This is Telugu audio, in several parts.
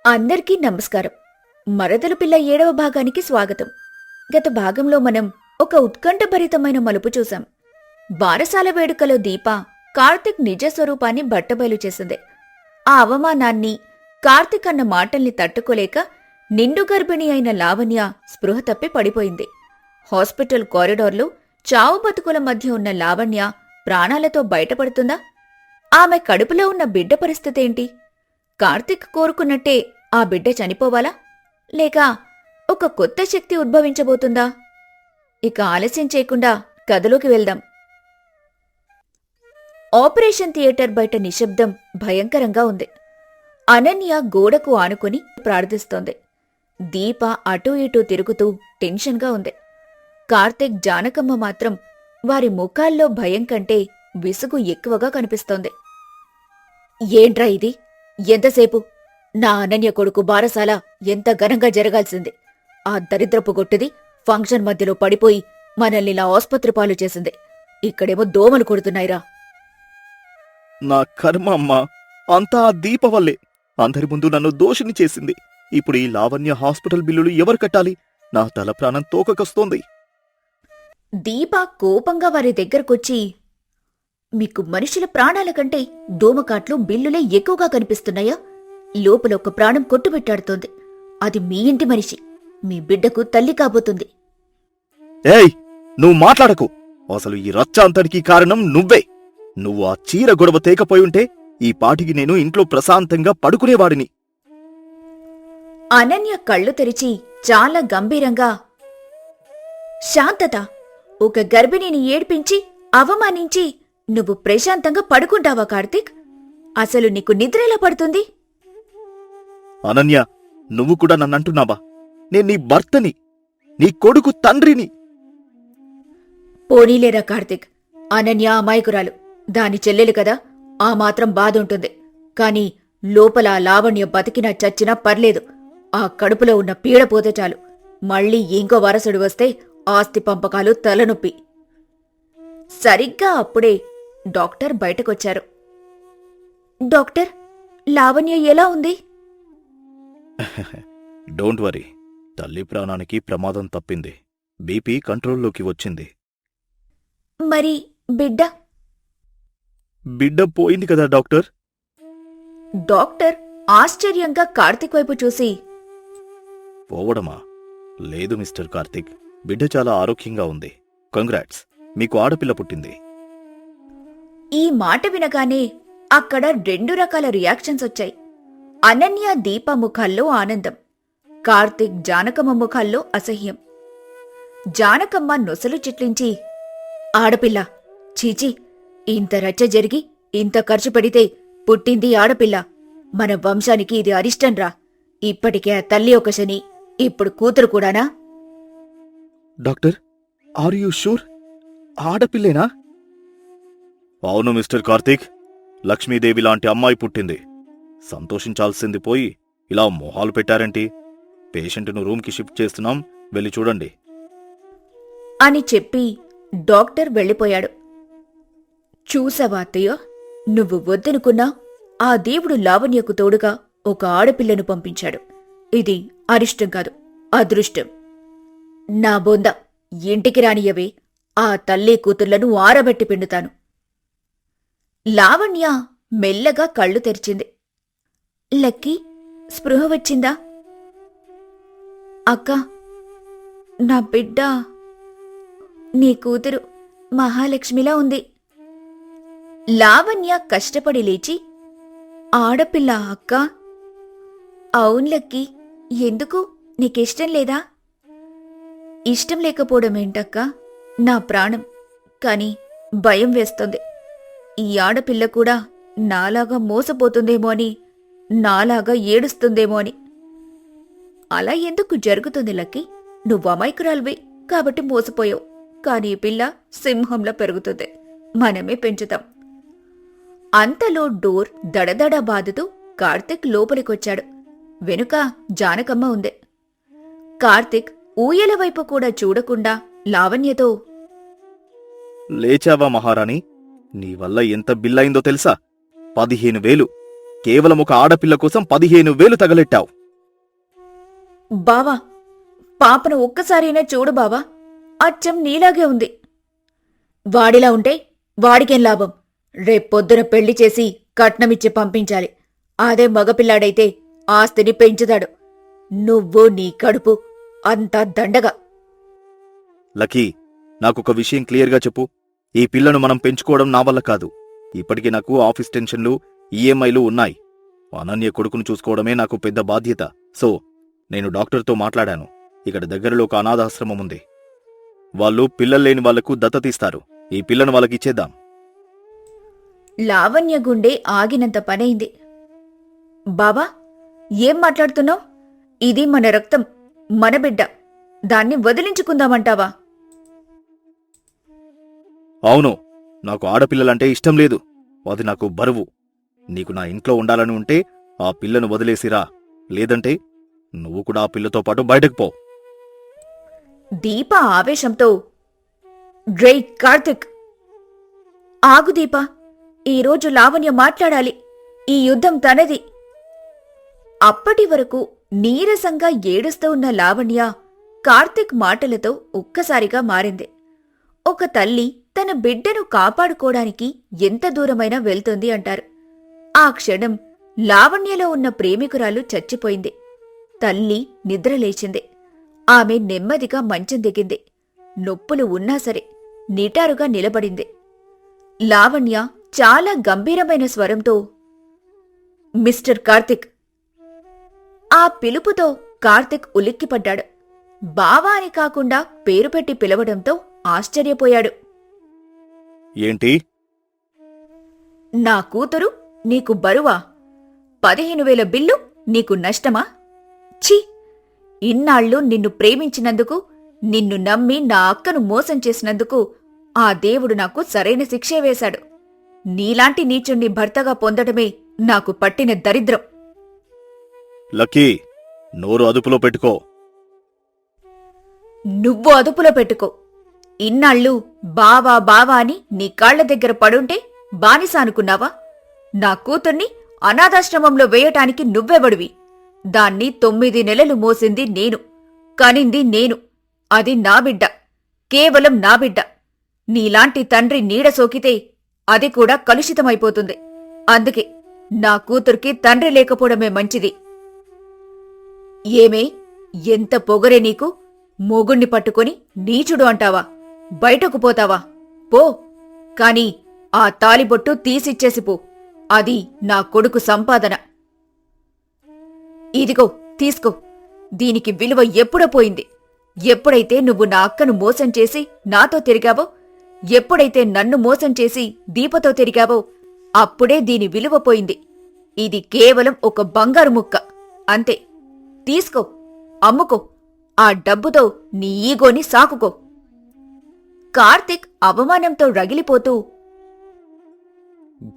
అందరికీ నమస్కారం. మరదలు పిల్ల 7వ భాగానికి స్వాగతం. గత భాగంలో మనం ఒక ఉత్కంఠభరితమైన మలుపు చూశాం. బారసాల వేడుకలో దీప కార్తిక్ నిజ స్వరూపాన్ని బట్టబయలు చేసింది. ఆ అవమానాన్ని, కార్తిక్ అన్న మాటల్ని తట్టుకోలేక నిండు గర్భిణి అయిన లావణ్య స్పృహ తప్పి పడిపోయింది. హాస్పిటల్ కారిడార్లో చావు బతుకుల మధ్య ఉన్న లావణ్య ప్రాణాలతో బయటపడుతుందా? ఆమె కడుపులో ఉన్న బిడ్డ పరిస్థితేంటి? కార్తిక్ కోరుకున్నట్టే ఆ బిడ్డ చనిపోవాలా, లేక ఒక కొత్త శక్తి ఉద్భవించబోతుందా? ఇక ఆలస్యం చేయకుండా కథలోకి వెళ్దాం. ఆపరేషన్ థియేటర్ బయట నిశ్శబ్దం భయంకరంగా ఉంది. అనన్య గోడకు ఆనుకుని ప్రార్థిస్తోంది. దీప అటూ ఇటూ తిరుగుతూ టెన్షన్గా ఉంది. కార్తిక్, జానకమ్మ మాత్రం వారి ముఖాల్లో భయం కంటే విసుగు ఎక్కువగా కనిపిస్తోంది. ఏంట్రా ఇది? ఎంతసేపు? నా అనన్య కొడుకు బారసాల ఎంత ఘనంగా జరగాల్సింది. ఆ దరిద్రపు గొట్టిది ఫంక్షన్ మధ్యలో పడిపోయి మనల్ని ఇలా ఆస్పత్రి పాలు చేసింది. ఇక్కడేమో దోమలు కొడుతున్నాయిరా. నా కర్మ అమ్మా, అంతా ఆ దీప వల్లే. అందరి ముందు నన్ను దోషిని చేసింది. ఇప్పుడు ఈ లావణ్య హాస్పిటల్ బిల్లులు ఎవరు కట్టాలి? నా తల ప్రాణం తోకకొస్తోంది. దీప కోపంగా వారి దగ్గరకొచ్చి, మీకు మనుషుల ప్రాణాల కంటే దోమకాట్లు, బిల్లులే ఎక్కువగా కనిపిస్తున్నాయా? లోపల ఒక ప్రాణం కొట్టుబెట్టాడుతోంది. అది మీ ఇంటి మనిషి. మీ బిడ్డకు తల్లి కాబోతుంది. ఏయ్, నువ్వు మాట్లాడకు. అసలు ఈ రచ్చ అంతటికీ కారణం నువ్వే. నువ్వు ఆ చీర గొడవ తేకపోయుంటే ఈ పాటికి నేను ఇంట్లో ప్రశాంతంగా పడుకునేవాడిని. అనన్య కళ్ళు తెరిచి చాలా గంభీరంగా, శాంతత, ఒక గర్భిణిని ఏడ్పించి అవమానించి నువ్వు ప్రశాంతంగా పడుకుంటావా కార్తీక్? అసలు నీకు నిద్రెలా పడుతుంది? అనన్య, నువ్వు కూడా నన్నంటున్నావా? నేను నీ భర్తని, నీ కొడుకు తండ్రిని. పోనీలేరా కార్తీక్, అనన్య అమాయకురాలు. దాని చెల్లెలు కదా, ఆ మాత్రం బాధుంటుంది. కాని లోపల లావణ్య బతికినా చచ్చినా పర్లేదు. ఆ కడుపులో ఉన్న పీడపోతే చాలు. మళ్ళీ ఇంకో వారసుడు వస్తే ఆస్తి పంపకాలు తలనొప్పి. సరిగ్గా అప్పుడే డాక్టర్ బయటకొచ్చారు. డాక్టర్, లావణ్య ఎలా ఉంది? డోంట్ వరీ, తల్లి ప్రాణానికి ప్రమాదం తప్పింది. బీపీ కంట్రోల్లోకి వచ్చింది. మరి బిడ్డ? బిడ్డ పోయింది కదా డాక్టర్. డాక్టర్ ఆశ్చర్యంగా కార్తిక్ వైపు చూసి, పోవడమా? లేదు మిస్టర్ కార్తిక్, బిడ్డ చాలా ఆరోగ్యంగా ఉంది. కంగ్రాట్స్, మీకు ఆడపిల్ల పుట్టింది. ఈ మాట వినగానే అక్కడ 2 రకాల రియాక్షన్స్ వచ్చాయి. అనన్య, దీప ముఖాల్లో ఆనందం, కార్తిక్, జానకమ్మ ముఖాల్లో అసహ్యం. జానకమ్మ నొసలు చిట్లించి, ఆడపిల్ల? చీచి, ఇంత రచ్చ జరిగి ఇంత ఖర్చు పెడితే పుట్టింది ఆడపిల్ల. మన వంశానికి ఇది అరిష్టంరా. ఇప్పటికే ఆ తల్లి ఒక శని, ఇప్పుడు కూతురు కూడానా? Doctor, are you sure? ఆడపిల్లేనా? అవును మిస్టర్ కార్తీక్, లక్ష్మీదేవి లాంటి అమ్మాయి పుట్టింది. సంతోషించాల్సింది పోయి ఇలా మొహాలు పెట్టారేంటి? పేషెంట్ను రూమ్కి షిఫ్ట్ చేస్తున్నాం, వెళ్ళి చూడండి అని చెప్పి డాక్టర్ వెళ్ళిపోయాడు. చూసావా అత్తయ్య, నువ్వు వద్దనుకున్నా ఆ దేవుడు లావణ్యకు తోడుగా ఒక ఆడపిల్లను పంపించాడు. ఇది అరిష్టం కాదు, అదృష్టం. నా బొంద, ఇంటికి రానియవే, ఆ తల్లి కూతుళ్లను ఆరబెట్టి పిండుతాను. లావణ్య మెల్లగా కళ్ళు తెరిచింది. లక్కీ, స్పృహ వచ్చిందా? అక్కా, నా బిడ్డ, నీ కూతురు మహాలక్ష్మిలా ఉంది. లావణ్య కష్టపడి లేచి, ఆడపిల్ల అక్కా? అవును లక్కీ, ఎందుకు, నీకిష్టం లేదా? ఇష్టం లేకపోవడం ఏంటక్కా? నా ప్రాణం. కాని భయం వేస్తోంది. ఈ ఆడపిల్ల కూడా నాలాగా మోసపోతుందేమో అని, నాలాగా ఏడుస్తుందేమో అని. అలా ఎందుకు జరుగుతుంది లక్కీ? నువ్వు అమాయకురాలివి కాబట్టి మోసపోయావు. కాని ఈ పిల్ల సింహంలా పెరుగుతుంది. మనమే పెంచుతాం. అంతలో డోర్ దడదడ బాదుతూ కార్తిక్ లోపలికొచ్చాడు. వెనుక జానకమ్మ ఉంది. కార్తిక్ ఊయల వైపు కూడా చూడకుండా లావణ్యతో, లేచావా మహారాణి? నీ వల్ల ఎంత బిల్లయిందో తెలుసా? 15,000. కేవలం ఒక ఆడపిల్ల కోసం 15,000 తగలెట్టావు. బావా, పాపను ఒక్కసారైనా చూడు బావా, అచ్చం నీలాగే ఉంది. వాడిలా ఉంటే వాడికేం లాభం? రేపొద్దున పెళ్లి చేసి కట్నమిచ్చి పంపించాలి. అదే మగపిల్లాడైతే ఆస్తిని పెంచుతాడు. నువ్వు నీ కడుపు అంతా దండగా. లక్కీ, నాకొక విషయం క్లియర్గా చెప్పు. ఈ పిల్లను మనం పెంచుకోవడం నా వల్ల కాదు. ఇప్పటికే నాకు ఆఫీస్ టెన్షన్లు, ఈఎంఐలు ఉన్నాయి. అనన్య కొడుకును చూసుకోవడమే నాకు పెద్ద బాధ్యత. సో నేను డాక్టర్తో మాట్లాడాను. ఇక్కడ దగ్గరలో ఒక అనాథాశ్రమం ఉంది. వాళ్ళు పిల్లల్లేని వాళ్లకు దత్తతీస్తారు. ఈ పిల్లను వాళ్ళకిచ్చేద్దాం. లావణ్య గుండె ఆగినంత పనైంది. బాబా, ఏం మాట్లాడుతున్నావ్? ఇది మన రక్తం, మన బిడ్డ. దాన్ని వదిలించుకుందామంటావా? అవును, నాకు ఆడపిల్లలంటే ఇష్టం లేదు. అది నాకు బరువు. నీకు నా ఇంట్లో ఉండాలని ఉంటే ఆ పిల్లను వదిలేసిరా. లేదంటే నువ్వు కూడా ఆ పిల్లతో పాటు బయటకు పో. దీప ఆవేశంతో, డ్రై కార్తిక్, ఆగు దీప. ఈరోజు లావణ్య మాట్లాడాలి. ఈ యుద్ధం తనది. అప్పటి వరకు నీరసంగా ఏడుస్తూ ఉన్న లావణ్య కార్తిక్ మాటలతో ఒక్కసారిగా మారింది. ఒక తల్లి తన బిడ్డను కాపాడుకోవడానికి ఎంత దూరమైనా వెళ్తుంది అంటారు. ఆ క్షణం లావణ్యలో ఉన్న ప్రేమికురాలు చచ్చిపోయింది. తల్లి నిద్రలేచింది. ఆమె నెమ్మదిగా మంచం దిగింది. నొప్పులు ఉన్నా సరే నిటారుగా నిలబడింది. లావణ్య చాలా గంభీరమైన స్వరంతో, మిస్టర్ కార్తిక్. ఆ పిలుపుతో కార్తిక్ ఉలిక్కిపడ్డాడు. బావా అని కాకుండా పేరు పెట్టి పిలవడంతో ఆశ్చర్యపోయాడు. ఏంటి? నా కూతురు నీకు బరువా? 15,000 బిల్లు నీకు నష్టమా? ఛీ! ఇన్నాళ్ళు నిన్ను ప్రేమించినందుకు, నిన్ను నమ్మి నా అక్కను మోసం చేసినందుకు ఆ దేవుడు నాకు సరైన శిక్షే వేశాడు. నీలాంటి నీచుణ్ణి భర్తగా పొందడమే నాకు పట్టిన దరిద్రం. లక్కీ, నోరు అదుపులో పెట్టుకో. నువ్వు అదుపులో పెట్టుకో. ఇన్నాళ్ళు బావా బావా అని నీ కాళ్ల దగ్గర పడుంటే బానిస అనుకున్నావా? నా కూతుర్ని అనాథాశ్రమంలో వేయటానికి నువ్వెవడివి? దాన్ని 9 నెలలు మోసింది నేను, కనింది నేను. అది నా బిడ్డ, కేవలం నా బిడ్డ. నీలాంటి తండ్రి నీడ సోకితే అది కూడా కలుషితమైపోతుంది. అందుకే నా కూతురికి తండ్రి లేకపోవడమే మంచిది. ఏమే, ఎంత పొగరే నీకు? మొగుణ్ణి పట్టుకొని నీచుడు అంటావా? బయటకు పోతావా? పో. కాని ఆ తాలిబొట్టు తీసిచ్చేసిపో. అది నా కొడుకు సంపాదన. ఇదిగో తీసుకో. దీనికి విలువ ఎప్పుడో పోయింది. ఎప్పుడైతే నువ్వు నా అక్కను మోసం చేసి నాతో తిరిగావో, ఎప్పుడైతే నన్ను మోసం చేసి దీపతో తిరిగావో, అప్పుడే దీని విలువ పోయింది. ఇది కేవలం ఒక బంగారు ముక్క అంతే. తీసుకో, అమ్ముకో. ఆ డబ్బుతో నీ ఈగోని సాకుకో. కార్తిక్ అవమానంతో రగిలిపోతూ,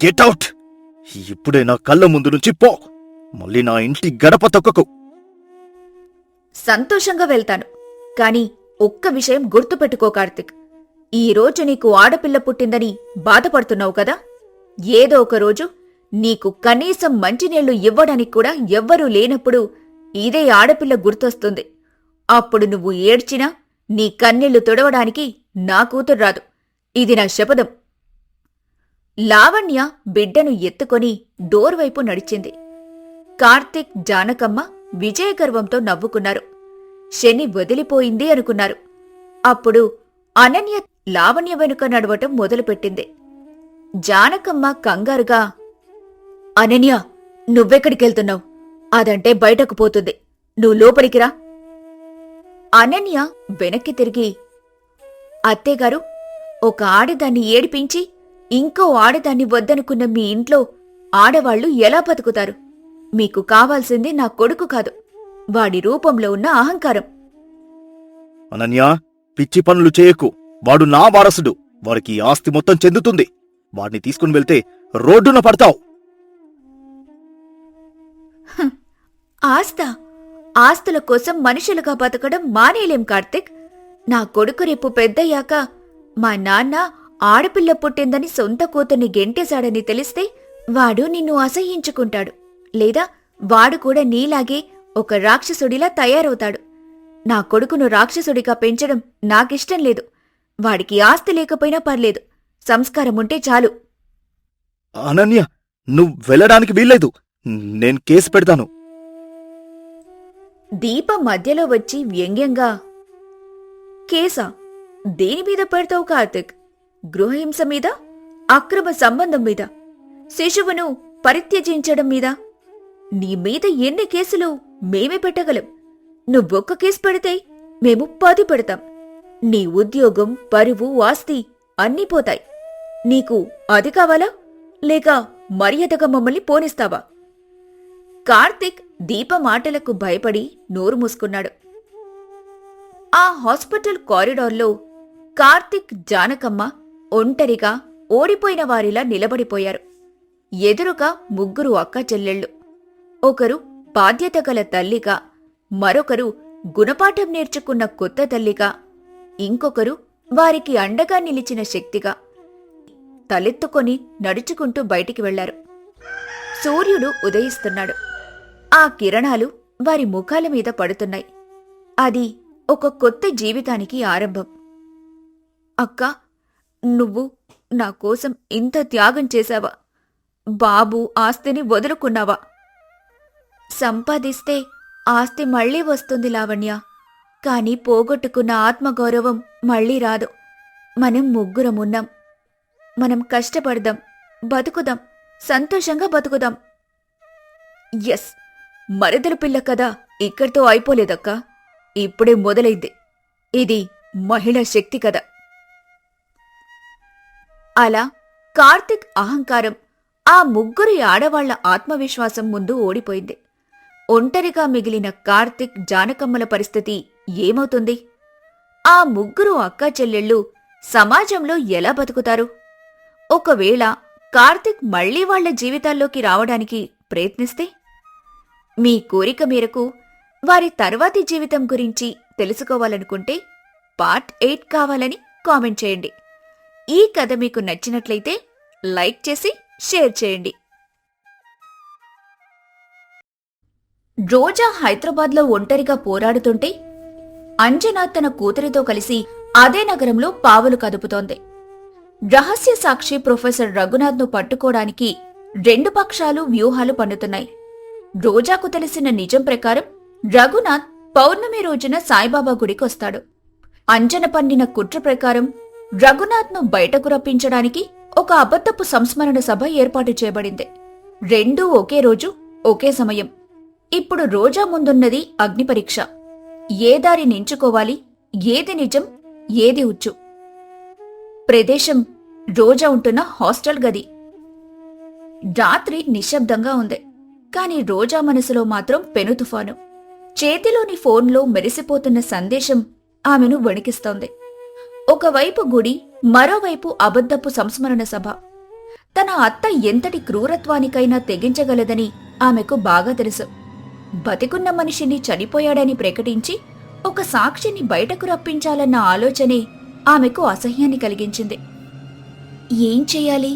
గెట్ అవుట్! ఇప్పుడే నా కళ్ళ ముందు నుంచి పో. మళ్ళీ నా ఇంటి గడప తొక్కకు. సంతోషంగా వెళ్తాను. కాని ఒక్క విషయం గుర్తుపెట్టుకో కార్తిక్. ఈరోజు నీకు ఆడపిల్ల పుట్టిందని బాధపడుతున్నావు కదా? ఏదో ఒకరోజు నీకు కనీసం మంచినీళ్లు ఇవ్వడానికి కూడా ఎవ్వరూ లేనప్పుడు ఇదే ఆడపిల్ల గుర్తొస్తుంది. అప్పుడు నువ్వు ఏడ్చినా నీ కన్నీళ్లు తుడవడానికి నా కూతురు రాదు. ఇది నా శపథం. లావణ్య బిడ్డను ఎత్తుకొని డోర్ వైపు నడిచింది. కార్తిక్, జానకమ్మ విజయగర్వంతో నవ్వుకున్నారు. శని వదిలిపోయింది అనుకున్నారు. అప్పుడు అనన్య లావణ్య వెనుక నడవటం మొదలుపెట్టింది. జానకమ్మ కంగారుగా, అనన్య, నువ్వెక్కడికెళ్తున్నావు? అదంటే బయటకు పోతుంది. నువ్వు లోపలికి రా. అనన్య వెనక్కి తిరిగి, అత్తేగారు, ఒక ఆడదాన్ని ఏడిపించి ఇంకో ఆడదాన్ని వద్దనుకున్న మీ ఇంట్లో ఆడవాళ్లు ఎలా బతుకుతారు? మీకు కావాల్సింది నా కొడుకు కాదు, వాడి రూపంలో ఉన్న అహంకారం. అనన్య, పిచ్చి పనులు చేయకు. వాడు నా వారసుడు. వాడికి ఈ ఆస్తి మొత్తం చెందుతుంది. వాడిని తీసుకుని వెళ్తే రోడ్డున పడతావు. ఆస్తుల కోసం మనుషులుగా బతకడం మానేలేం కార్తిక్. నా కొడుకు రేపు పెద్దయ్యాక మా నాన్న ఆడపిల్ల పుట్టిందని సొంత కూతుర్ని గెంటేశాడని తెలిస్తే వాడు నిన్ను అసహ్యించుకుంటాడు, లేదా వాడు కూడా నీలాగే ఒక రాక్షసుడిలా తయారవుతాడు. నా కొడుకును రాక్షసుడిగా పెంచడం నాకిష్టం లేదు. వాడికి ఆస్తి లేకపోయినా పర్లేదు, సంస్కారముంటే చాలు. అనన్య, నువ్వు వెళ్ళడానికి వీల్లేదు. నేను కేసు పెడతాను. దీప మధ్యలో వచ్చి వ్యంగ్యంగా, కేసా? దేనిమీద పెడతావు కార్తిక్? గృహహింస మీద, అక్రమ సంబంధం మీద, శిశువును పరిత్యజించడం మీద? నీ మీద ఎన్ని కేసులు మేమే పెట్టగలం. నువ్వొక్క కేసు పెడితే మేము 10 పెడతాం. నీ ఉద్యోగం, పరువు, ఆస్తి అన్నీ పోతాయి. నీకు అది కావాలా, లేక మర్యాదగా మమ్మల్ని పోనిస్తావా? కార్తిక్ దీప మాటలకు భయపడి నోరు మూసుకున్నాడు. ఆ హాస్పిటల్ కారిడార్లో కార్తిక్, జానకమ్మ ఒంటరిగా ఓడిపోయిన వారిలా నిలబడిపోయారు. ఎదురుగా 3 అక్క చెల్లెళ్ళు. ఒకరు బాధ్యత గల తల్లిగా, మరొకరు గుణపాఠం నేర్చుకున్న కొత్త తల్లిగా, ఇంకొకరు వారికి అండగా నిలిచిన శక్తిగా. తలెత్తుకొని నడుచుకుంటూ బయటికి వెళ్లారు. సూర్యుడు ఉదయిస్తున్నాడు. ఆ కిరణాలు వారి ముఖాల మీద పడుతున్నాయి. అది ఒక కొత్త జీవితానికి ఆరంభం. అక్కా, నువ్వు నా కోసం ఇంత త్యాగం చేశావా? బాబు ఆస్తిని వదులుకున్నావా? సంపాదిస్తే ఆస్తి మళ్లీ వస్తుంది లావణ్య, కాని పోగొట్టుకున్న ఆత్మగౌరవం మళ్లీ రాదు. మనం 3 ఉన్నాం. మనం కష్టపడదాం, బతుకుదాం, సంతోషంగా బతుకుదాం. ఎస్, మరదల పిల్ల కదా ఇక్కడితో అయిపోలేదక్కా, ఇప్పుడే మొదలైంది. ఇది మహిళా శక్తి కదా. అలా కార్తిక్ అహంకారం ఆ 3 ఆడవాళ్ల ఆత్మవిశ్వాసం ముందు ఓడిపోయింది. ఒంటరిగా మిగిలిన కార్తిక్, జానకమ్మల పరిస్థితి ఏమవుతుంది? ఆ 3 అక్కా చెల్లెళ్ళు సమాజంలో ఎలా బతుకుతారు? ఒకవేళ కార్తిక్ మళ్లీ వాళ్ల జీవితాల్లోకి రావడానికి ప్రయత్నిస్తే? మీ కోరిక మేరకు వారి తర్వాతి జీవితం గురించి తెలుసుకోవాలనుకుంటే పార్ట్ 8 కావాలని కామెంట్ చేయండి. ఈ కథ మీకు నచ్చినట్లయితే లైక్ చేసి షేర్ చేయండి. రోజా హైదరాబాద్లో ఒంటరిగా పోరాడుతుంటే అంజనా తన కూతురితో కలిసి అదే నగరంలో పావులు కదుపుతోంది. రహస్య సాక్షి ప్రొఫెసర్ రఘునాథ్ను పట్టుకోవడానికి 2 పక్షాలు వ్యూహాలు పన్నుతున్నాయి. రోజాకు తెలిసిన నిజం ప్రకారం రఘునాథ్ పౌర్ణమి రోజున సాయిబాబా గుడికొస్తాడు. అంజన పన్నిన కుట్ర ప్రకారం రఘునాథ్ను బయటకు రప్పించడానికి ఒక అబద్ధపు సంస్మరణ సభ ఏర్పాటు చేయబడింది. 2 ఒకే రోజు, ఒకే సమయం. ఇప్పుడు రోజా ముందున్నది అగ్నిపరీక్ష. ఏ దారి నించుకోవాలి, ఏది నిజం, ఏది ఉచ్చు? ప్రదేశం రోజా ఉంటున్న హాస్టల్ గది. రాత్రి నిశ్శబ్దంగా ఉంది. కాని రోజా మనసులో మాత్రం పెనుతుఫాను. చేతిలోని ఫోన్లో మెరిసిపోతున్న సందేశం ఆమెను వణికిస్తోంది. ఒకవైపు గుడి, మరోవైపు అబద్ధపు సంస్మరణ సభ. తన అత్త ఎంతటి క్రూరత్వానికైనా తెగించగలదని ఆమెకు బాగా తెలుసు. బతికున్న మనిషిని చనిపోయాడని ప్రకటించి ఒక సాక్షిని బయటకు రప్పించాలన్న ఆలోచనే ఆమెకు అసహ్యాన్ని కలిగించింది. ఏం చెయ్యాలి?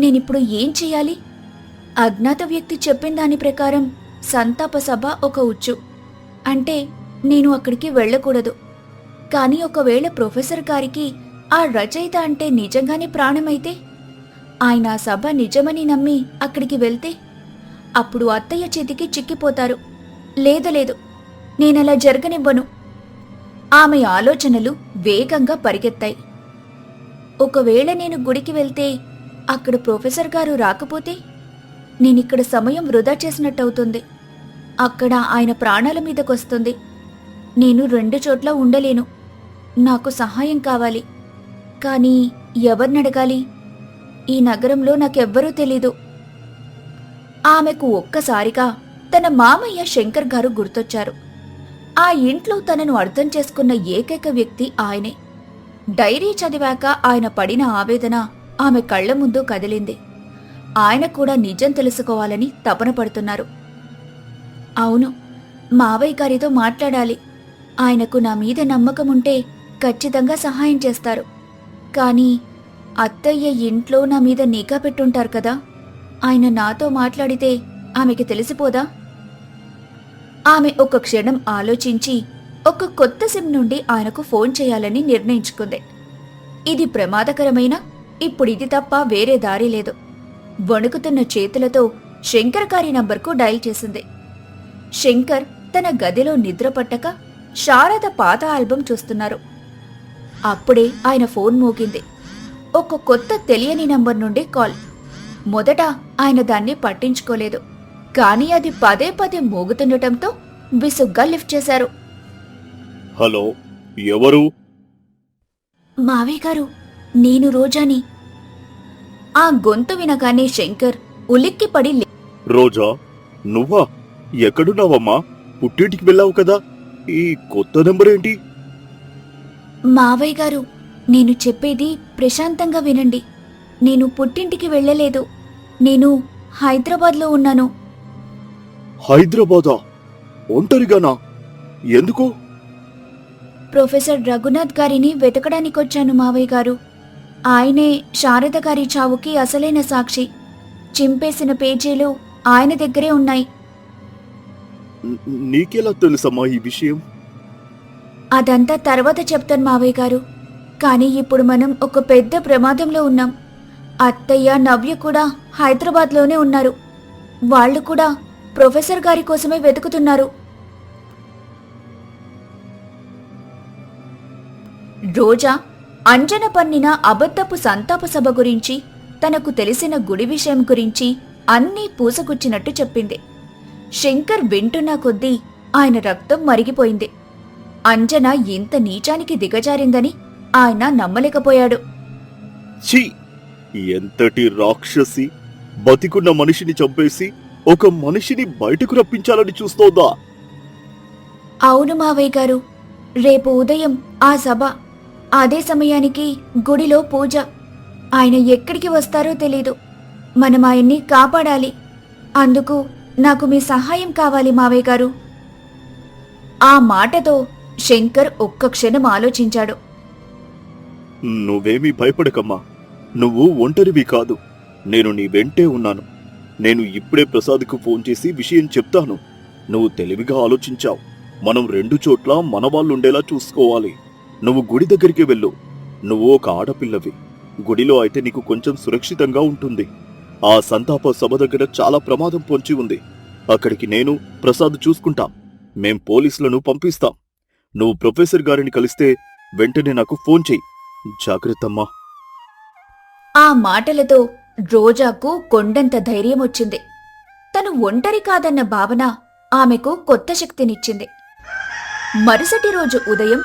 నేనిప్పుడు ఏం చెయ్యాలి? అజ్ఞాత వ్యక్తి చెప్పిన దాని ప్రకారం సంతాప సభ ఒక ఉచ్చు. అంటే నేను అక్కడికి వెళ్ళకూడదు. కాని ఒకవేళ ప్రొఫెసర్ గారికి ఆ రచయిత అంటే నిజంగానే ప్రాణమైతే, ఆయన ఆ సభ నిజమని నమ్మి అక్కడికి వెళ్తే అప్పుడు అత్తయ్య చేతికి చిక్కిపోతారు. లేదు, నేనలా జరగనివ్వను. ఆమె ఆలోచనలు వేగంగా పరిగెత్తాయి. ఒకవేళ నేను గుడికి వెళ్తే అక్కడ ప్రొఫెసర్ గారు రాకపోతే నేనిక్కడ సమయం వృధా చేసినట్టవుతుంది. అక్కడ ఆయన ప్రాణాల మీదకొస్తుంది. నేను 2 చోట్ల ఉండలేను. నాకు సహాయం కావాలి. కానీ ఎవరినడగాలి? ఈ నగరంలో నాకెవ్వరూ తెలీదు. ఆమెకు ఒక్కసారిగా తన మామయ్య శంకర్ గారు గుర్తొచ్చారు. ఆ ఇంట్లో తనను అర్థం చేసుకున్న ఏకైక వ్యక్తి ఆయనే. డైరీ చదివాక ఆయన పడిన ఆవేదన ఆమె కళ్ల ముందు కదిలింది. ఆయన కూడా నిజం తెలుసుకోవాలని తపన పడుతున్నారు. అవును, మావయ్య గారితో మాట్లాడాలి. ఆయనకు నా మీద నమ్మకముంటే ఖచ్చితంగా సహాయం చేస్తారు. కానీ అత్తయ్య ఇంట్లో నా మీద నిఘా పెట్టుంటారు కదా. ఆయన నాతో మాట్లాడితే ఆమెకి తెలిసిపోదా? ఆమె ఒక క్షణం ఆలోచించి ఒక కొత్త సిమ్ నుండి ఆయనకు ఫోన్ చేయాలని నిర్ణయించుకుంది. ఇది ప్రమాదకరమైన ఇప్పుడిది తప్ప వేరే దారి లేదు. వణుకుతున్న చేతులతో శంకర్ గారి నంబర్కు డయల్ చేసింది. శంకర్ తన గదిలో నిద్రపట్టక శారద పాత ఆల్బం చూస్తున్నారు. అప్పుడే ఆయన ఫోన్ మోగింది. ఒక కొత్త తెలియని నంబర్ నుండి కాల్. మొదట ఆయన దాన్ని పట్టించుకోలేదు. కానీ అది పదే పదే మోగుతుండటంతో విసుగ్గా లిఫ్ట్ చేశారు. హలో, ఎవరు? మావయ్య గారు, నేను రోజాని. ఆ గొంతు వినగానే శంకర్ ఉలిక్కిపడి రోజా, నువ్వా? ఎక్కడున్నావమ్మా? పుట్టింటికి వెళ్ళావు కదా, ఈ కొత్త నెంబర్ ఏంటి? మావయ్య గారు, నేను చెప్పేది ప్రశాంతంగా వినండి. నేను పుట్టింటికి వెళ్ళలేదు. నేను హైదరాబాద్లో ఉన్నాను. హైదరాబాదా? ఒంటరిగానా? ఎందుకు? ప్రొఫెసర్ రఘునాథ్ గారిని వెతకడానికొచ్చాను మావయ్య గారు. ఆయనే శారద గారి చావుకి అసలైన సాక్షి. చింపేసిన పేజీలు ఆయన దగ్గరే ఉన్నాయి. నీకెలా తెలుసమ్మా ఈ విషయం? అదంతా తర్వాత చెప్తాను మావయ్య గారు. కానీ ఇప్పుడు మనం ఒక పెద్ద ప్రమాదంలో ఉన్నాం. అత్తయ్య, నవ్య కూడా హైదరాబాద్లోనే ఉన్నారు. వాళ్ళు కూడా ప్రొఫెసర్ గారి కోసమే వెతుకుతున్నారు. రోజా అంజన పన్నిన అబద్ధపు సంతాప సభ గురించి, తనకు తెలిసిన గుడి విషయం గురించి అన్నీ పూసగుచ్చినట్టు చెప్పింది. శంకర్ వింటున్న కొద్దీ ఆయన రక్తం మరిగిపోయింది. అంజన ఇంత నీచానికి దిగజారిందని ఆయన నమ్మలేకపోయాడు. ఛీ! ఎంతటి రాక్షసి! బతికున్న మనిషిని చంపేసి ఒక మనిషిని బయటకు రప్పించాలని చూస్తోందా? అవును మావయ్య గారు. రేపు ఉదయం ఆ సభ, అదే సమయానికి గుడిలో పూజ. ఆయన ఎక్కడికి వస్తారో తెలీదు. మనం ఆయన్ని కాపాడాలి. అందుకు నాకు మీ సహాయం కావాలి మావయ్య గారు. ఆ మాటతో శంకర్ ఒక్క క్షణం ఆలోచించాడు. నువ్వేమీ భయపడకమ్మా. నువ్వు ఒంటరివి కాదు. నేను నీ వెంటే ఉన్నాను. నేను ఇప్పుడే ప్రసాద్కు ఫోన్ చేసి విషయం చెప్తాను. నువ్వు తెలివిగా ఆలోచించావు. మనం రెండు చోట్ల మనవాళ్ళుండేలా చూసుకోవాలి. నువ్వు గుడి దగ్గరికి వెళ్ళు. నువ్వు ఒక ఆడపిల్లవి. గుడిలో అయితే నీకు కొంచెం సురక్షితంగా ఉంటుంది. ఆ సంతాప సభ దగ్గర చాలా ప్రమాదం పొంచి ఉంది. అక్కడికి నేను, ప్రసాద్ చూసుకుంటాం. మేం పోలీసులను పంపిస్తాం. నువ్వు ప్రొఫెసర్ గారిని కలిస్తే వెంటనే నాకు ఫోన్ చెయ్యి. జాగ్రత్తమ్మా. ఆ మాటలతో రోజాకు కొండంత ధైర్యం వచ్చింది. తను ఒంటరి కాదన్న భావన ఆమెకు కొత్త శక్తినిచ్చింది. మరుసటి రోజు ఉదయం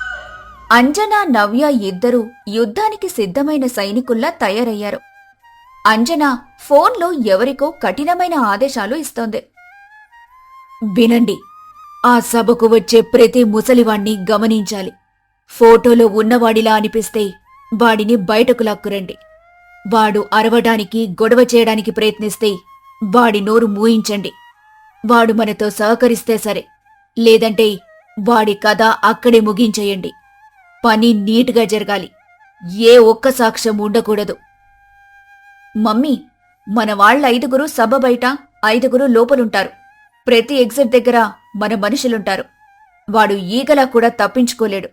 అంజనా, నవ్య ఇద్దరూ యుద్ధానికి సిద్ధమైన సైనికుల్లా తయారయ్యారు. అంజన ఫోన్లో ఎవరికో కఠినమైన ఆదేశాలు ఇస్తోంది. వినండి, ఆ సభకు వచ్చే ప్రతి ముసలివాణ్ణి గమనించాలి. ఫోటోలో ఉన్నవాడిలా అనిపిస్తే వాడిని బయటకు లాక్కురండి. వాడు అరవడానికి, గొడవ చేయడానికి ప్రయత్నిస్తే వాడి నోరు మూయించండి. వాడు మనతో సహకరిస్తే సరే, లేదంటే వాడి కథ అక్కడే ముగించేయండి. పని నీట్గా జరగాలి. ఏ ఒక్క సాక్ష్యం ఉండకూడదు. మమ్మీ, మన వాళ్ళ 5 సభ బయట, 5 లోపలుంటారు. ప్రతి ఎగ్జిట్ దగ్గర మన మనుషులుంటారు. వాడు ఈగలా కూడా తప్పించుకోలేడు.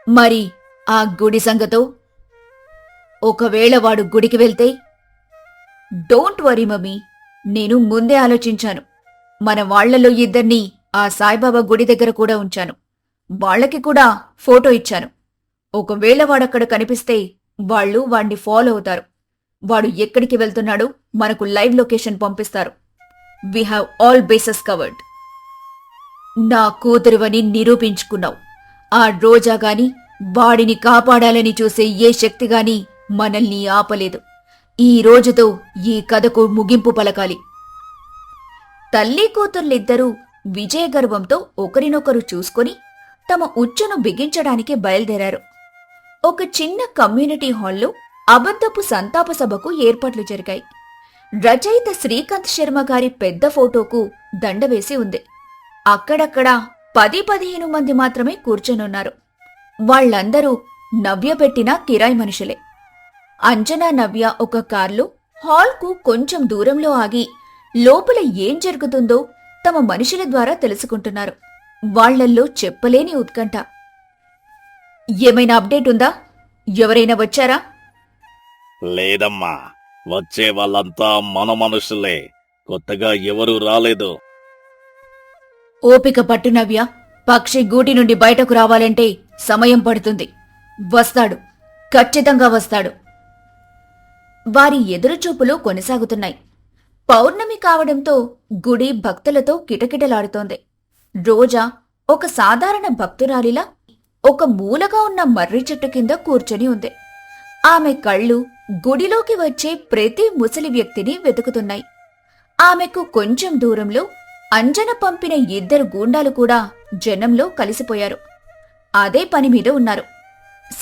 మరి ఆ గుడి సంగతో? ఒకవేళ వాడు గుడికి వెళ్తే? డోంట్ వరీ మమ్మీ, నేను ముందే ఆలోచించాను. మన వాళ్లలో 2 ఆ సాయిబాబా గుడి దగ్గర కూడా ఉంచాను. వాళ్లకి కూడా ఫోటో ఇచ్చాను. ఒకవేళ వాడక్కడ కనిపిస్తే వాళ్ళు వాణ్ణి ఫాలో అవుతారు. వాడు ఎక్కడికి వెళ్తున్నాడో మనకు లైవ్ లొకేషన్ పంపిస్తారు. We have all bases covered. నా కూతురువని నిరూపించుకున్నావు. ఆ రోజా గాని, వాడిని కాపాడాలని చూసే ఏ శక్తిగాని మనల్ని ఆపలేదు. ఈ రోజుతో ఈ కథకు ముగింపు పలకాలి. తల్లి కూతుర్లిద్దరూ విజయగర్వంతో ఒకరినొకరు చూసుకొని తమ ఉచ్చును బిగించడానికి బయలుదేరారు. ఒక చిన్న కమ్యూనిటీ హాల్లో అబద్ధపు సంతాప సభకు ఏర్పాట్లు జరిగాయి. రచయిత శ్రీకాంత్ శర్మ గారి పెద్ద ఫోటోకు దండవేసి ఉంది. అక్కడక్కడా 10-15 మంది మాత్రమే కూర్చొనున్నారు. వాళ్లందరూ నవ్య పెట్టిన కిరాయి మనుషులే. అంజనా, నవ్య ఒక కార్లో హాల్కు కొంచెం దూరంలో ఆగి లోపల ఏం జరుగుతుందో తమ మనుషుల ద్వారా తెలుసుకుంటున్నారు. వాళ్లల్లో చెప్పలేని ఉత్కంఠ. ఏమైనా అప్డేట్ ఉందా? ఎవరైనా వచ్చారా? లేదమ్మా, వచ్చే వాళ్ళంతా మన మనుషులే, కొత్తగా ఎవరూ రాలేదు. ఓపిక పట్టు నవ్య. పక్షి గూటి నుండి బయటకు రావాలంటే సమయం పడుతుంది. వస్తాడు, ఖచ్చితంగా వస్తాడు. వారి ఎదురుచూపులు కొనసాగుతున్నాయి. పౌర్ణమి కావడంతో గుడి భక్తులతో కిటకిటలాడుతోంది. రోజా ఒక సాధారణ భక్తురాలిలా ఒక మూలగా ఉన్న మర్రి చెట్టు కింద కూర్చొని ఉంది. ఆమె కళ్ళు గుడిలోకి వచ్చే ప్రతి ముసలి వ్యక్తిని వెతుకుతున్నాయి. ఆమెకు కొంచెం దూరంలో అంజన పంపిన 2 గూండాలు కూడా జనంలో కలిసిపోయారు. అదే పని మీద ఉన్నారు.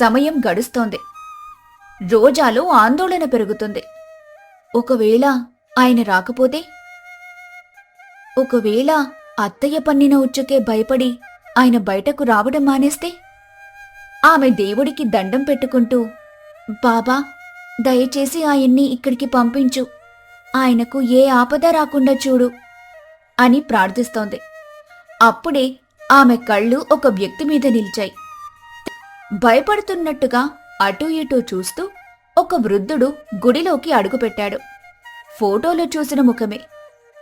సమయం గడుస్తోంది. రోజాలో ఆందోళన పెరుగుతుంది. ఒకవేళ ఆయన రాకపోతే? ఒకవేళ అత్తయ్య పన్నిన ఉచ్చుకే భయపడి ఆయన బయటకు రావడం మానేస్తే? ఆమె దేవుడికి దండం పెట్టుకుంటూ, బాబా, దయచేసి ఆయన్ని ఇక్కడికి పంపించు, ఆయనకు ఏ ఆపద రాకుండా చూడు అని ప్రార్థిస్తోంది. అప్పుడే ఆమె కళ్ళు ఒక వ్యక్తి మీద నిలిచాయి. భయపడుతున్నట్టుగా అటూ ఇటూ చూస్తూ ఒక వృద్ధుడు గుడిలోకి అడుగుపెట్టాడు. ఫోటోలో చూసిన ముఖమే.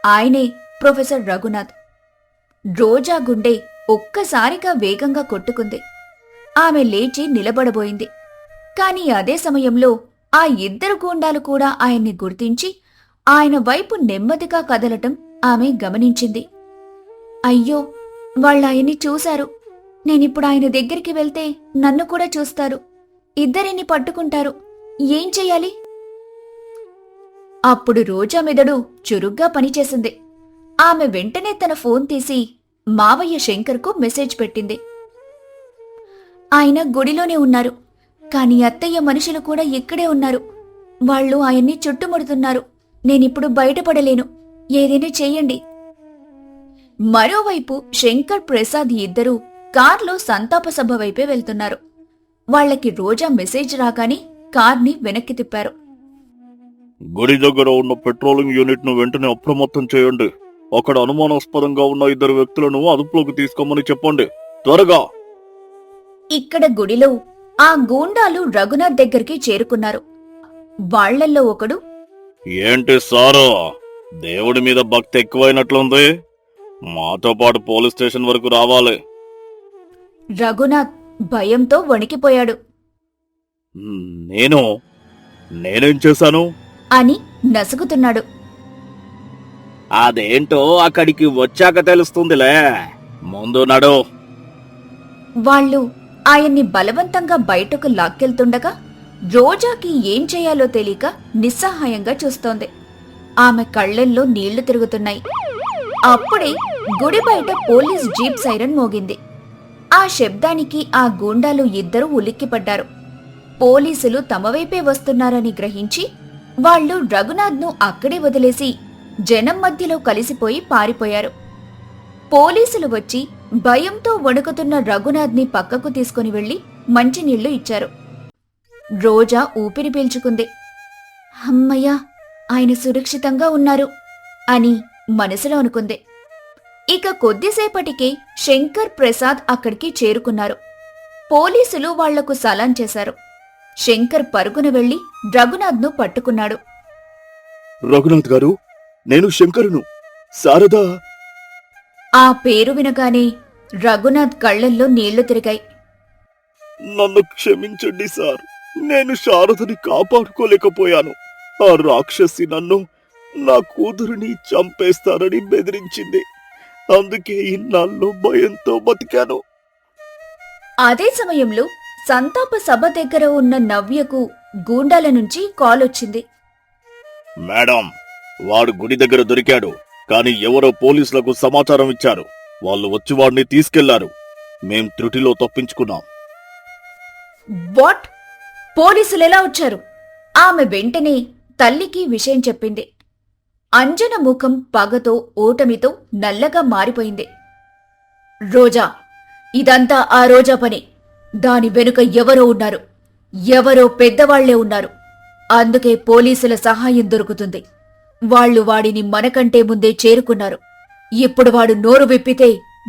ఆయనే ప్రొఫెసర్ రఘునాథ్. రోజా గుండె ఒక్కసారిగా వేగంగా కొట్టుకుంది. ఆమె లేచి నిలబడబోయింది. కాని అదే సమయంలో ఆ 2 గూండాలు కూడా ఆయన్ని గుర్తించి ఆయన వైపు నెమ్మదిగా కదలటం ఆమె గమనించింది. అయ్యో, వాళ్ళాయన్ని చూశారు. నేనిప్పుడు ఆయన దగ్గరికి వెళ్తే నన్ను కూడా చూస్తారు. ఇద్దరిని పట్టుకుంటారు. ఏం చెయ్యాలి? అప్పుడు రోజా మెదడు చురుగ్గా పనిచేసింది. ఆమె వెంటనే తన ఫోన్ తీసి మావయ్య శంకర్కు మెసేజ్ పెట్టింది. ఆయన గుడిలోనే ఉన్నారు, కాని అత్తయ్య మనుషులు కూడా ఇక్కడే ఉన్నారు. వాళ్ళు ఆయన్ని చుట్టుముడుతున్నారు. నేనిప్పుడు బయటపడలేను. ఏదైనా చెయ్యండి. మరోవైపు శంకర్, ప్రసాద్ ఇద్దరూ కార్లో సంతాప సభ వైపే వెళ్తున్నారు. వాళ్లకి రోజా మెసేజ్ రాగానే కార్ని వెనక్కి తిప్పారు. గుడి దగ్గర ఉన్న పెట్రోలింగ్ యూనిట్ ను వెంటనే అప్రమత్తం చేయండి. అక్కడ అనుమానాస్పదంగా ఉన్న 2 వ్యక్తులను అదుపులోకి తీసుకోమని చెప్పండి, త్వరగా. ఇక్కడ గుడిలో ఆ గూండాలు రఘునాథ్ దగ్గరికి చేరుకున్నారు. వాళ్లల్లో ఒకడు, ఏంటి సారు, దేవుడి మీద భక్తి ఎక్కువైనట్లుంది. మాతో పాటు పోలీస్ స్టేషన్ వరకు రావాలి. రఘునాథ్ భయంతో వణికిపోయాడు. నేనేం చేశాను అని నసుగుతున్నాడు. అదేంటో అక్కడికి వచ్చాక తెలుస్తుందిలే, ముందు నడు. వాళ్ళు ఆయన్ని బలవంతంగా బయటకు లాక్కెళ్తుండగా రోజాకి ఏం చేయాలో తెలియక నిస్సహాయంగా చూస్తోంది. ఆమె కళ్ళల్లో నీళ్లు తిరుగుతున్నాయి. అప్పుడే గుడి బయట పోలీస్ జీప్ సైరన్ మోగింది. ఆ శబ్దానికి ఆ గూండాలు 2 ఉలిక్కిపడ్డారు. పోలీసులు తమ వైపే వస్తున్నారని గ్రహించి వాళ్లు రఘునాథ్ను అక్కడే వదిలేసి జనం మధ్యలో కలిసిపోయి పారిపోయారు. పోలీసులు వచ్చి భయంతో వణుకుతున్న రఘునాథ్ని పక్కకు తీసుకుని వెళ్లి మంచినీళ్లు ఇచ్చారు. రోజా ఊపిరి పీల్చుకుంది. అమ్మయ్యా, ఆయన సురక్షితంగా ఉన్నారు అని మనసులో అనుకుంది. ఇక కొద్దిసేపటికే శంకర్, ప్రసాద్ అక్కడికి చేరుకున్నారు. పోలీసులు వాళ్లకు సలాం చేశారు. శంకర్ పరుగున వెళ్లి రఘునాథ్ను పట్టుకున్నాడు. రఘునాథ్ గారు, నేను శంకరును. శారదా. ఆ పేరు వినగానే రఘునాథ్ కళ్లల్లో నీళ్లు తిరిగాయి. నన్ను క్షమించండి సార్, నేను శారదని కాపాడుకోలేకపోయాను. ఆ రాక్షసి నన్ను, నా కూతురిని చంపేస్తారని బెదిరించింది. అందుకే ఇన్నాళ్ళు భయంతో బతికాను. అదే సమయంలో సంతాప సభ దగ్గర ఉన్న నవ్యకు గూండాల నుంచి కాలొచ్చింది. మేడం, వాడు గుడి దగ్గర దొరికాడు, కాని ఎవరో పోలీసులకు సమాచారం ఇచ్చారు. వాళ్ళు వచ్చి వాడిని తీసుకెళ్లారు. మేం త్రుటిలో తప్పించుకున్నాం. వాట్? పోలీసులెలా వచ్చారు? ఆమె వెంటనే తల్లికి విషయం చెప్పింది. అంజన ముఖం పగతో, ఓటమితో నల్లగా మారిపోయింది. రోజా, ఇదంతా ఆ రోజా పని. దాని వెనుక ఎవరో ఉన్నారు. ఎవరో పెద్దవాళ్లే ఉన్నారు. అందుకే పోలీసుల సహాయం దొరుకుతుంది. వాళ్ళు వాడిని మనకంటే ముందే చేరుకున్నారు. ఇప్పుడు వాడు నోరు విప్పితే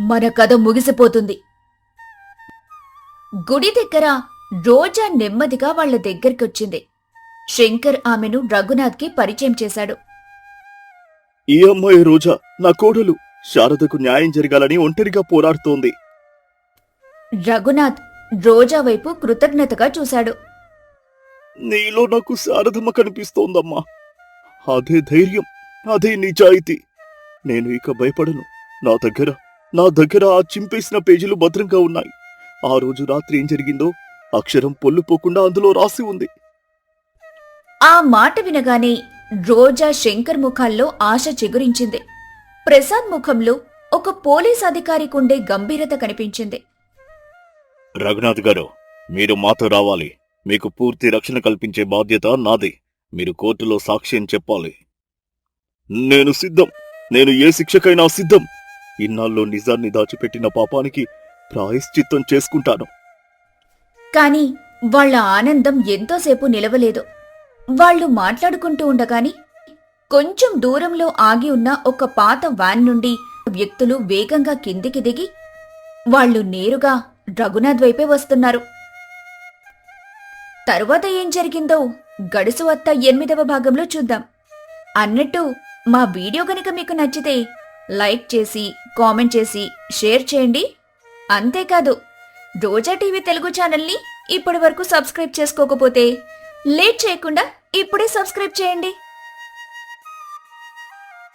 మన కథ ముగిసిపోతుంది. గుడి దగ్గర రోజా నెమ్మదిగా వాళ్ల దగ్గరికొచ్చింది. శంకర్ ఆమెను రఘునాథ్కి పరిచయం చేశాడు. ఈ అమ్మాయి రోజా, నా కోడలు. శారదకు న్యాయం జరగాలని ఒంటరిగా పోరాడుతోంది. రఘునాథ్ రోజా వైపు కృతజ్ఞతగా చూశాడు. నీలో నాకు శారదమ్మ కనిపిస్తోందమ్మా. అదే ధైర్యం, అదే నిజాయితీ. నేను ఇక భయపడను. నా దగ్గర ఆ చింపేసిన పేజీలు భద్రంగా ఉన్నాయి. ఆ రోజు రాత్రి ఏం జరిగిందో అక్షరం పొల్లుపోకుండా అందులో రాసి ఉంది. ఆ మాట వినగానే రోజా శంకర్ ముఖాల్లో ఆశ చిగురించింది. ప్రసాద్ ముఖంలో ఒక పోలీస్ అధికారికుండే గంభీరత కనిపించింది. రఘునాథ్ గారు, మీరు మాతో రావాలి. మీకు పూర్తి రక్షణ కల్పించే బాధ్యత నాది. మీరు కోర్టులో సాక్ష్యం చెప్పాలి. నేను సిద్ధం. నేను ఏ శిక్షకైనా సిద్ధం. ఇన్నాళ్ళు నిజాన్ని దాచిపెట్టిన పాపానికి ప్రాయశ్చిత్తం చేసుకుంటాను. కాని వాళ్ల ఆనందం ఎంతోసేపు నిలవలేదు. వాళ్లు మాట్లాడుకుంటూ ఉండగాని కొంచెం దూరంలో ఆగి ఉన్న ఒక పాత వ్యాన్ నుండి వ్యక్తులు వేగంగా కిందికి దిగి వాళ్లు నేరుగా రఘునాథ్ వైపే వస్తున్నారు. తరువాత ఏం జరిగిందో గడుసు వత్త 8వ భాగంలో చూద్దాం. అన్నట్టు మా వీడియో గనుక మీకు నచ్చితే లైక్ చేసి, కామెంట్ చేసి, షేర్ చేయండి. అంతేకాదు, రోజా టీవీ తెలుగు ఛానల్ని ఇప్పటి వరకు సబ్స్క్రైబ్ చేసుకోకపోతే లేట్ చేయకుండా ఇప్పుడే సబ్స్క్రైబ్ చేయండి.